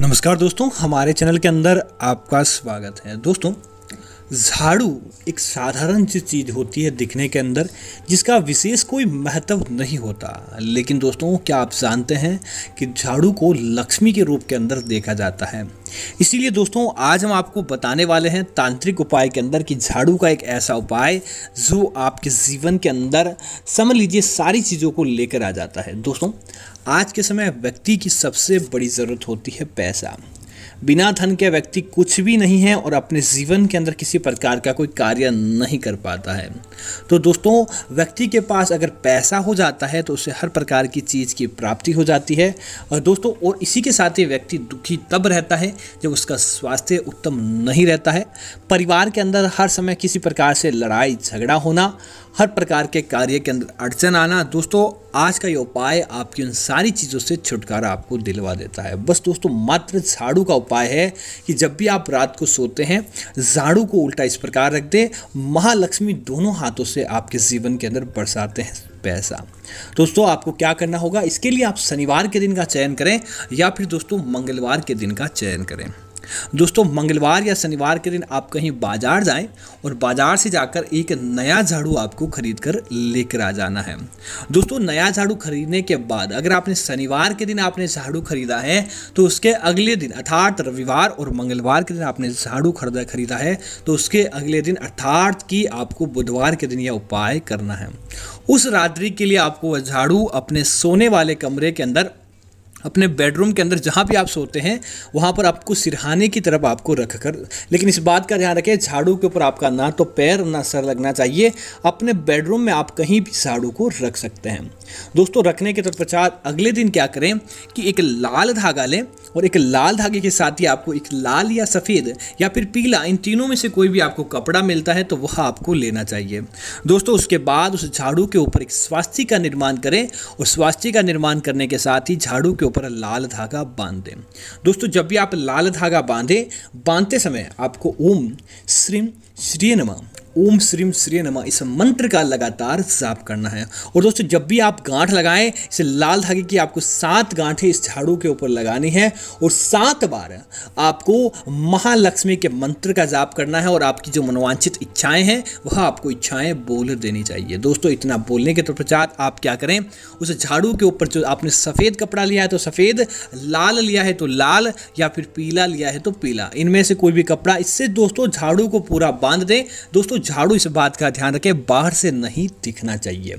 नमस्कार दोस्तों, हमारे चैनल के अंदर आपका स्वागत है। दोस्तों, झाड़ू एक साधारण सी चीज़ होती है दिखने के अंदर, जिसका विशेष कोई महत्व नहीं होता। लेकिन दोस्तों, क्या आप जानते हैं कि झाड़ू को लक्ष्मी के रूप के अंदर देखा जाता है। इसीलिए दोस्तों, आज हम आपको बताने वाले हैं तांत्रिक उपाय के अंदर कि झाड़ू का एक ऐसा उपाय जो आपके जीवन के अंदर समझ लीजिए सारी चीज़ों को लेकर आ जाता है। दोस्तों, आज के समय व्यक्ति की सबसे बड़ी ज़रूरत होती है पैसा। बिना धन के व्यक्ति कुछ भी नहीं है और अपने जीवन के अंदर किसी प्रकार का कोई कार्य नहीं कर पाता है। तो दोस्तों, व्यक्ति के पास अगर पैसा हो जाता है तो उसे हर प्रकार की चीज़ की प्राप्ति हो जाती है। और दोस्तों, और इसी के साथ ही व्यक्ति दुखी तब रहता है जब उसका स्वास्थ्य उत्तम नहीं रहता है। परिवार के अंदर हर समय किसी प्रकार से लड़ाई झगड़ा होना, हर प्रकार के कार्य के अंदर अड़चन आना। दोस्तों, आज का ये उपाय आपकी उन सारी चीज़ों से छुटकारा आपको दिलवा देता है। बस दोस्तों, मात्र झाड़ू का उपाय है कि जब भी आप रात को सोते हैं, झाड़ू को उल्टा इस प्रकार रख दें। महालक्ष्मी दोनों हाथों से आपके जीवन के अंदर बरसाते हैं पैसा। दोस्तों, आपको क्या करना होगा, इसके लिए आप शनिवार के दिन का चयन करें या फिर दोस्तों मंगलवार के दिन का चयन करें। दोस्तों, मंगलवार या शनिवार के दिन आप कहीं बाजार जाएं और बाजार से जाकर एक नया झाड़ू आपको खरीद कर लेकर आ जाना है। दोस्तों, नया झाड़ू खरीदने के बाद अगर आपने शनिवार के दिन आपने झाड़ू खरीदा है तो उसके अगले दिन अर्थात रविवार और मंगलवार के दिन आपने झाड़ू खरीदा है तो उसके अगले दिन अर्थात कि आपको बुधवार के दिन यह उपाय करना है। उस रात्रि के लिए आपको वह झाड़ू अपने सोने वाले कमरे के अंदर, अपने बेडरूम के अंदर जहाँ भी आप सोते हैं वहाँ पर आपको सिरहाने की तरफ आपको रख कर, लेकिन इस बात का ध्यान रखें, झाड़ू के ऊपर आपका ना तो पैर ना सर लगना चाहिए। अपने बेडरूम में आप कहीं भी झाड़ू को रख सकते हैं। दोस्तों, रखने के तत्पश्चात अगले दिन क्या करें कि एक लाल धागा लें और एक लाल धागे के साथ ही आपको एक लाल या सफ़ेद या फिर पीला, इन तीनों में से कोई भी आपको कपड़ा मिलता है तो वह आपको लेना चाहिए। दोस्तों, उसके बाद उस झाड़ू के ऊपर एक स्वास्तिक का निर्माण करें और स्वास्तिक का निर्माण करने के साथ ही झाड़ू के ऊपर लाल धागा बांध दें। दोस्तों, जब भी आप लाल धागा बांधते समय आपको ओम श्रीम श्री नमः, ओम श्रीम श्री नमः इस मंत्र का लगातार जाप करना है। और दोस्तों, जब भी आप गांठ लगाएं, इस लाल धागे की आपको 7 गांठें इस झाड़ू के ऊपर लगानी है और 7 बार आपको महालक्ष्मी के मंत्र का जाप करना है और आपकी जो मनोवांछित इच्छाएं हैं वह आपको इच्छाएं बोल देनी चाहिए। दोस्तों, इतना बोलने के पश्चात आप क्या करें, उस झाड़ू के ऊपर जो आपने सफ़ेद कपड़ा लिया है तो सफ़ेद, लाल लिया है तो लाल या फिर पीला लिया है तो पीला, इनमें से कोई भी कपड़ा, इससे दोस्तों झाड़ू को पूरा बांध दें। दोस्तों, झाड़ू इस बात का ध्यान रखें, बाहर से नहीं दिखना चाहिए।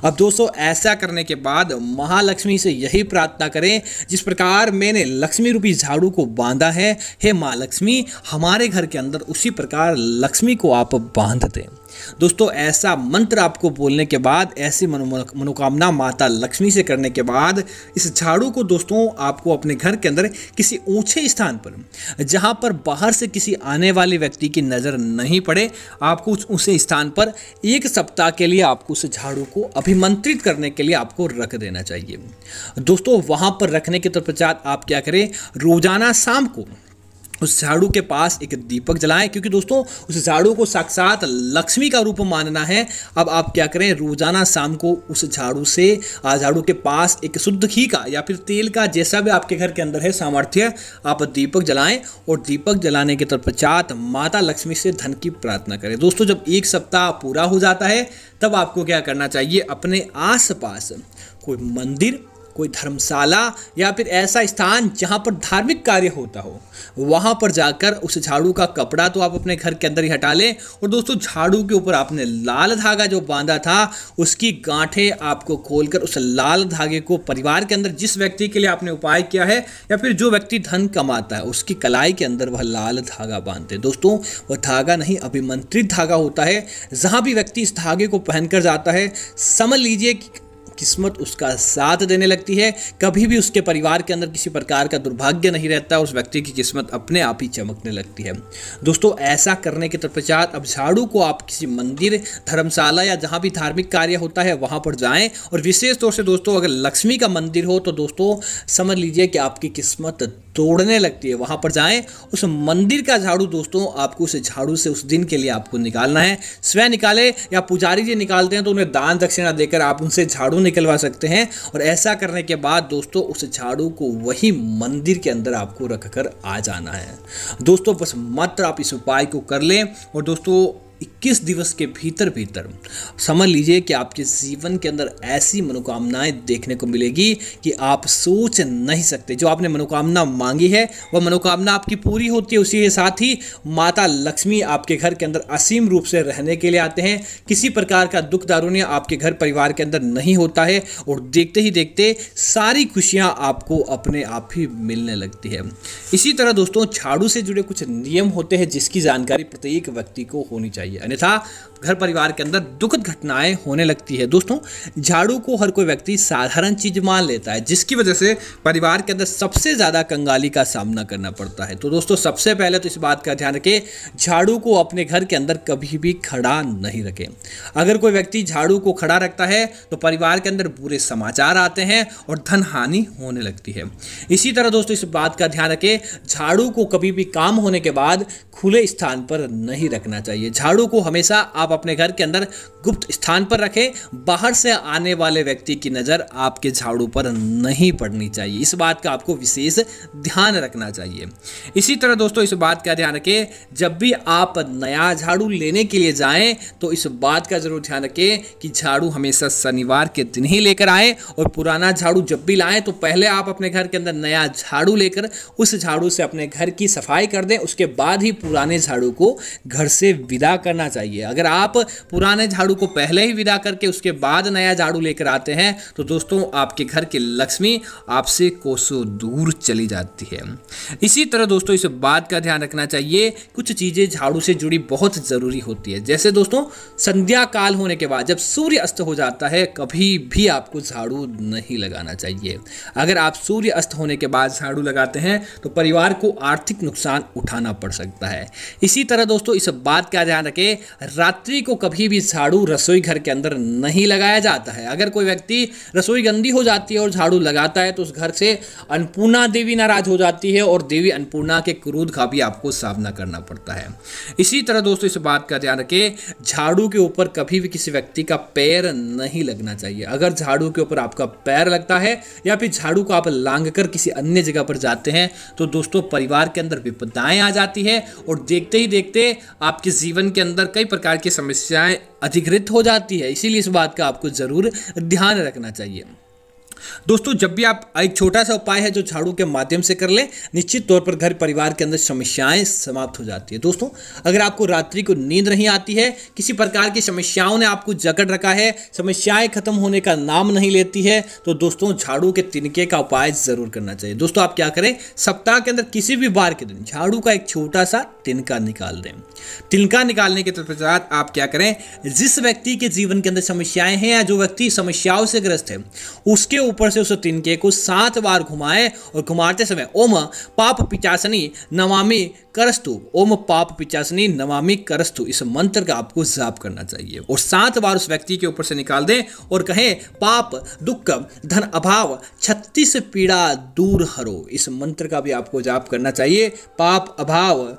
अब दोस्तों, ऐसा करने के बाद महालक्ष्मी से यही प्रार्थना करें, जिस प्रकार मैंने लक्ष्मी रूपी झाड़ू को बांधा है, हे माँ लक्ष्मी, हमारे घर के अंदर उसी प्रकार लक्ष्मी को आप बांध दें। दोस्तों, ऐसा मंत्र आपको बोलने के बाद, ऐसी मनोकामना माता लक्ष्मी से करने के बाद, इस झाड़ू को दोस्तों आपको अपने घर के अंदर किसी ऊंचे स्थान पर, जहां पर बाहर से किसी आने वाले व्यक्ति की नज़र नहीं पड़े, आपको उस स्थान पर 1 सप्ताह के लिए आपको उस झाड़ू को अभिमंत्रित करने के लिए आपको रख देना चाहिए। दोस्तों, वहां पर रखने के पश्चात आप क्या करें, रोजाना शाम को उस झाड़ू के पास एक दीपक जलाएं, क्योंकि दोस्तों उस झाड़ू को साक्षात लक्ष्मी का रूप मानना है। अब आप क्या करें, रोजाना शाम को उस झाड़ू के पास एक शुद्ध घी का या फिर तेल का, जैसा भी आपके घर के अंदर है सामर्थ्य, आप दीपक जलाएं और दीपक जलाने के पश्चात माता लक्ष्मी से धन की प्रार्थना करें। दोस्तों, जब 1 सप्ताह पूरा हो जाता है तब आपको क्या करना चाहिए, अपने आसपास कोई मंदिर, कोई धर्मशाला या फिर ऐसा स्थान जहां पर धार्मिक कार्य होता हो, वहां पर जाकर उस झाड़ू का कपड़ा तो आप अपने घर के अंदर ही हटा लें। और दोस्तों, झाड़ू के ऊपर आपने लाल धागा जो बांधा था उसकी गांठें आपको खोलकर उस लाल धागे को परिवार के अंदर, जिस व्यक्ति के लिए आपने उपाय किया है या फिर जो व्यक्ति धन कमाता है, उसकी कलाई के अंदर वह लाल धागा बांधते। दोस्तों, वह धागा नहीं, अभिमंत्रित धागा होता है। जहां भी व्यक्ति इस धागे को पहनकर जाता है, समझ लीजिए कि किस्मत उसका साथ देने लगती है। कभी भी उसके परिवार के अंदर किसी प्रकार का दुर्भाग्य नहीं रहता, उस व्यक्ति की किस्मत अपने आप ही चमकने लगती है। दोस्तों, ऐसा करने के पश्चात अब झाड़ू को आप किसी मंदिर, धर्मशाला या जहाँ भी धार्मिक कार्य होता है वहाँ पर जाएं। और विशेष तौर से दोस्तों, अगर लक्ष्मी का मंदिर हो तो दोस्तों समझ लीजिए कि आपकी किस्मत तोड़ने लगती है, वहां पर जाएं। उस मंदिर का झाड़ू दोस्तों आपको उस झाड़ू से उस दिन के लिए आपको निकालना है। स्वयं निकाले या पुजारी जी निकालते हैं तो उन्हें दान दक्षिणा देकर आप उनसे झाड़ू निकलवा सकते हैं। और ऐसा करने के बाद दोस्तों उस झाड़ू को वही मंदिर के अंदर आपको रखकर आ जाना है। दोस्तों बस मात्र आप इस उपाय को कर लें और दोस्तों 21 दिवस के भीतर भीतर समझ लीजिए कि आपके जीवन के अंदर ऐसी मनोकामनाएं देखने को मिलेगी कि आप सोच नहीं सकते। जो आपने मनोकामना मांगी है वह मनोकामना आपकी पूरी होती है। उसी के साथ ही माता लक्ष्मी आपके घर के अंदर असीम रूप से रहने के लिए आते हैं। किसी प्रकार का दुख दारुण्य आपके घर परिवार के अंदर नहीं होता है और देखते ही देखते सारी खुशियां आपको अपने आप ही मिलने लगती है। इसी तरह दोस्तों झाड़ू से जुड़े कुछ नियम होते हैं जिसकी जानकारी प्रत्येक व्यक्ति को होनी चाहिए, अन्यथा घर परिवार के अंदर दुखद घटनाएं होने लगती है। दोस्तों झाड़ू को हर कोई व्यक्ति साधारण चीज मान लेता है, जिसकी वजह से परिवार के अंदर सबसे ज्यादा कंगाली का सामना करना पड़ता है। तो दोस्तों सबसे पहले तो इस बात का ध्यान रखें, झाड़ू को अपने घर के अंदर कभी भी खड़ा नहीं रखें। अगर कोई व्यक्ति झाड़ू को खड़ा रखता है तो परिवार के अंदर बुरे समाचार आते हैं और धन हानि होने लगती है। इसी तरह दोस्तों इस बात का ध्यान रखें, झाड़ू को कभी भी काम होने के बाद खुले स्थान पर नहीं रखना चाहिए। झाड़ू को हमेशा आप अपने घर के अंदर गुप्त स्थान पर रखें। बाहर से आने वाले व्यक्ति की नज़र आपके झाड़ू पर नहीं पड़नी चाहिए। इस बात का आपको विशेष ध्यान रखना चाहिए। इसी तरह दोस्तों इस बात का ध्यान रखें, जब भी आप नया झाड़ू लेने के लिए जाएं तो इस बात का जरूर ध्यान रखें कि झाड़ू हमेशा शनिवार के दिन ही लेकर आएं। और पुराना झाड़ू जब भी लाएं तो पहले आप अपने घर के अंदर नया झाड़ू लेकर उस झाड़ू से अपने घर की सफाई कर दें। उसके बाद ही पुराने झाड़ू को घर से विदा करना चाहिए। अगर आप पुराने झाड़ू को पहले ही विदा करके उसके बाद नया झाड़ू लेकर आते हैं तो दोस्तों आपके घर की लक्ष्मी आपसे कोसों दूर चली जाती है। इसी तरह दोस्तों इस बात का ध्यान रखना चाहिए, कुछ चीजें झाड़ू से जुड़ी बहुत जरूरी होती है। जैसे दोस्तों संध्या काल होने के बाद जब सूर्य अस्त हो जाता है कभी भी आपको झाड़ू नहीं लगाना चाहिए। अगर आप सूर्य अस्त होने के बाद झाड़ू लगाते हैं तो परिवार को आर्थिक नुकसान उठाना पड़ सकता है। इसी तरह दोस्तों इस बात का ध्यान रखें, रात्रि को कभी भी झाड़ू रसोई घर के अंदर नहीं लगाया जाता है। अगर कोई व्यक्ति रसोई गंदी हो जाती है और झाड़ू लगाता है तो उस घर से अन्नपूर्णा देवी नाराज हो जाती है और देवी अन्नपूर्णा के क्रोध का भी आपको सामना करना पड़ता है। इसी तरह दोस्तों इस बात का ध्यान रखें, झाड़ू के ऊपर कभी भी किसी व्यक्ति का पैर नहीं लगना चाहिए। अगर झाड़ू के ऊपर आपका पैर लगता है या फिर झाड़ू को आप लांग कर किसी अन्य जगह पर जाते हैं तो दोस्तों परिवार के अंदर विपदाएं आ जाती है और देखते ही देखते आपके जीवन के अंदर कई प्रकार की समस्याएं अधिकृत हो जाती है। इसीलिए इस बात का आपको जरूर ध्यान रखना चाहिए। दोस्तों जब भी आप एक छोटा सा उपाय है जो झाड़ू के माध्यम से कर लें, निश्चित तौर पर घर परिवार के अंदर समस्याएं समाप्त हो जाती है। दोस्तों अगर आपको रात्रि को नींद नहीं आती है, किसी प्रकार की समस्याओं ने आपको जकड़ रखा है, समस्याएं खत्म होने का नाम नहीं लेती है, तो दोस्तों झाड़ू के तिनके का उपाय जरूर करना चाहिए। दोस्तों आप क्या करें, सप्ताह के अंदर किसी भी बार के दिन झाड़ू का एक छोटा सा तिनका निकाल दें। तिनका निकालने के पश्चात आप क्या करें, जिस व्यक्ति के जीवन के अंदर समस्याएं हैं या जो व्यक्ति समस्याओं से ग्रस्त है उसके ऊपर से उस तिनके को 7 बार घुमाएं और घुमाते समय ओम पाप पिचासनी नमामि करस्तु, ओम पाप पिचासनी नमामि करस्तु इस मंत्र का आपको जाप करना चाहिए और 7 बार उस व्यक्ति के ऊपर से निकाल दें और कहें पाप दुख धन अभाव 36 पीड़ा दूर हरो। इस मंत्र का भी आपको जाप करना चाहिए, पाप अभाव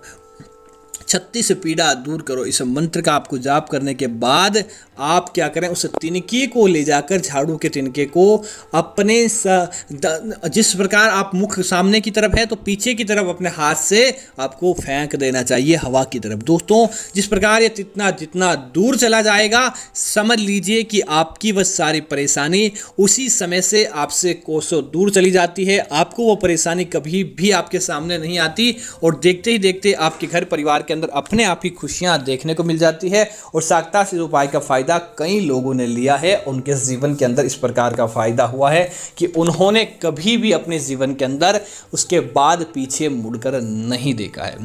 36 पीड़ा दूर करो। इस मंत्र का आपको जाप करने के बाद आप क्या करें, उस तिनके को ले जाकर झाड़ू के तिनके को अपने जिस प्रकार आप मुख सामने की तरफ है तो पीछे की तरफ अपने हाथ से आपको फेंक देना चाहिए हवा की तरफ। दोस्तों जिस प्रकार ये जितना दूर चला जाएगा समझ लीजिए कि आपकी वह सारी परेशानी उसी समय से आपसे कोसों दूर चली जाती है। आपको वो परेशानी कभी भी आपके सामने नहीं आती और देखते ही देखते आपके घर परिवार के अंदर अपने आप ही खुशियां देखने को मिल जाती है। और साक्षात इस उपाय का फायदा कई लोगों ने लिया है, उनके जीवन के अंदर इस प्रकार का फायदा हुआ है कि उन्होंने कभी भी अपने जीवन के अंदर उसके बाद पीछे मुड़कर नहीं देखा है।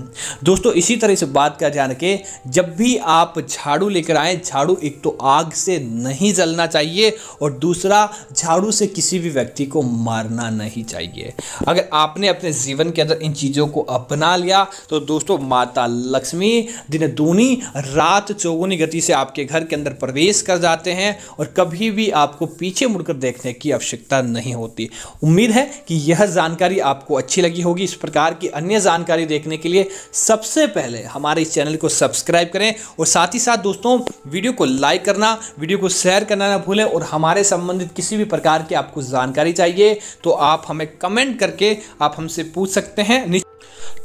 दोस्तों इसी तरह इस बात का ध्यान रखें, जब भी आप झाड़ू लेकर आए, झाड़ू एक तो आग से नहीं जलना चाहिए और दूसरा झाड़ू से किसी भी व्यक्ति को मारना नहीं चाहिए। अगर आपने अपने जीवन के अंदर इन चीजों को अपना लिया तो दोस्तों माता लक्ष्मी दिन दूनी रात चौगुनी गति से आपके घर के अंदर प्रवेश कर जाते हैं और कभी भी आपको पीछे मुड़कर देखने की आवश्यकता नहीं होती। उम्मीद है कि यह जानकारी आपको अच्छी लगी होगी। इस प्रकार की अन्य जानकारी देखने के लिए सबसे पहले हमारे इस चैनल को सब्सक्राइब करें और साथ ही साथ दोस्तों वीडियो को लाइक करना, वीडियो को शेयर करना ना भूलें। और हमारे संबंधित किसी भी प्रकार की आपको जानकारी चाहिए तो आप हमें कमेंट करके आप हमसे पूछ सकते हैं। निश्चित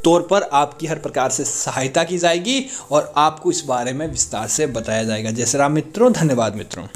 तौर पर आपकी हर प्रकार से सहायता की जाएगी और आपको इस बारे में विस्तार से बताया जाएगा। जय श्री राम मित्रों, धन्यवाद मित्रों।